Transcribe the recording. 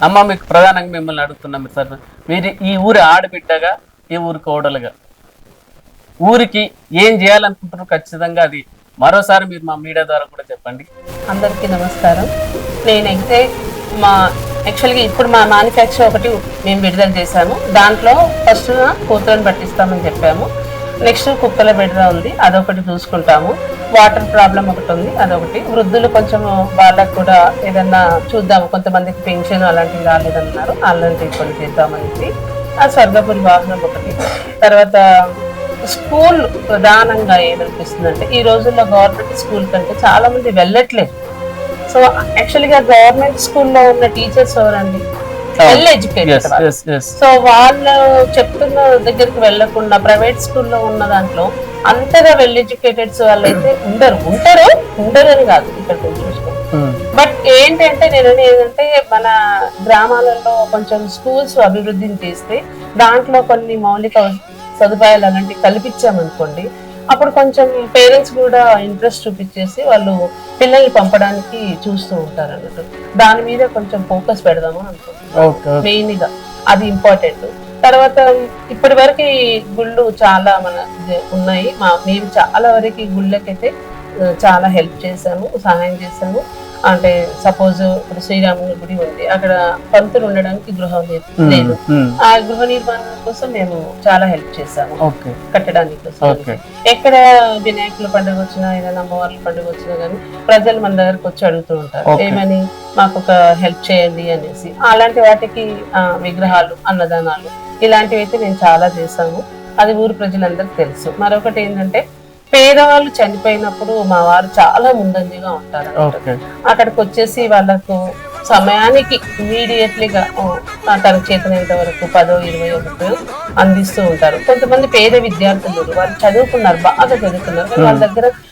అమ్మ మీకు ప్రధానంగా మిమ్మల్ని అడుగుతున్నాం మీరు సార్, మీరు ఈ ఊరి ఆడబిడ్డగా, ఈ ఊరి కోడలుగా ఊరికి ఏం చేయాలనుకుంటున్నారు ఖచ్చితంగా అది మరోసారి మీరు మా మీడియా ద్వారా కూడా చెప్పండి. అందరికీ నమస్కారం. నేనైతే మా యాక్చువల్గా ఇప్పుడు మా మ్యానుఫ్యాక్చర్ ఒకటి మేము విడుదల చేశాము. దాంట్లో ఫస్ట్ కూతురుని పట్టిస్తామని చెప్పాము. నెక్స్ట్ కుక్కల బిడ్డ ఉంది, అదొకటి చూసుకుంటాము. వాటర్ ప్రాబ్లం ఒకటి ఉంది, అదొకటి. వృద్ధులు కొంచెం వాళ్ళకు కూడా ఏదన్నా చూద్దాము, కొంతమందికి పెన్షన్ అలాంటివి రాలేదన్నారు, అలాంటివి కొన్ని చేద్దామనేసి. ఆ స్వర్గపురి వాహనం ఒకటి. తర్వాత స్కూల్ ప్రధానంగా ఏమనిపిస్తుందంటే ఈ రోజుల్లో గవర్నమెంట్ స్కూల్ కంటే చాలా మంది వెళ్ళట్లేదు. సో యాక్చువల్గా గవర్నమెంట్ స్కూల్లో ఉన్న టీచర్స్ ఎవరండి? Well educated. సో వాళ్ళు చెప్తున్న దగ్గరికి వెళ్లకుండా ప్రైవేట్ స్కూల్లో ఉన్న దాంట్లో అంతగా వెల్ ఎడ్యుకేటెడ్స్ వాళ్ళైతే ఉండరు అని కాదు, ఇక్కడ చూసుకోండి. బట్ ఏంటంటే నేను ఏంటంటే మన గ్రామాలలో కొంచెం స్కూల్స్ అభివృద్ధిని చేస్తే దాంట్లో కొన్ని మౌలిక సదుపాయాలు అలాంటివి కల్పించామనుకోండి, అప్పుడు కొంచెం పేరెంట్స్ కూడా ఇంట్రెస్ట్ చూపించేసి వాళ్ళు పిల్లల్ని పంపడానికి చూస్తూ ఉంటారు అన్నట్టు. దాని మీద కొంచెం ఫోకస్ పెడదాము అనుకుంటున్నాం మెయిన్ గా, అది ఇంపార్టెంట్. తర్వాత ఇప్పటి వరకు గుళ్ళు చాలా మన ఉన్నాయి. మేము చాలా వరకు ఈ గుళ్ళకైతే చాలా హెల్ప్ చేసాము, సహాయం చేసాము. అంటే సపోజ్ ఇప్పుడు శ్రీరాముని గుడి ఉంది, అక్కడ పంతులు ఉండడానికి గృహం లేదు. ఆ గృహ నిర్మాణం కోసం మేము చాలా హెల్ప్ చేసాము కట్టడానికి. ఎక్కడ వినాయకుల పండుగ వచ్చినా ఏదైనా అమ్మవార్ల పండుగ వచ్చినా గానీ ప్రజలు మన దగ్గరకు వచ్చి అడుగుతూ ఉంటారు, ఏమని మాకు ఒక హెల్ప్ చేయండి అనేసి. అలాంటి వాటికి విగ్రహాలు, అన్నదానాలు ఇలాంటివి అయితే మేము చాలా చేసాము. అది ఊరు ప్రజలందరికీ తెలుసు. మరొకటి ఏంటంటే పేదవాళ్ళు చనిపోయినప్పుడు మా వారు చాలా ముందంజగా ఉంటారు. అక్కడికి వచ్చేసి వాళ్ళకు సమయానికి ఇమీడియట్లీగా తన చేతనైనంత వరకు 10-20 అందిస్తూ ఉంటారు. కొంతమంది పేద విద్యార్థులు వాళ్ళు చదువుకున్నారు, బాగా చదువుకున్నారు, కానీ వాళ్ళ దగ్గర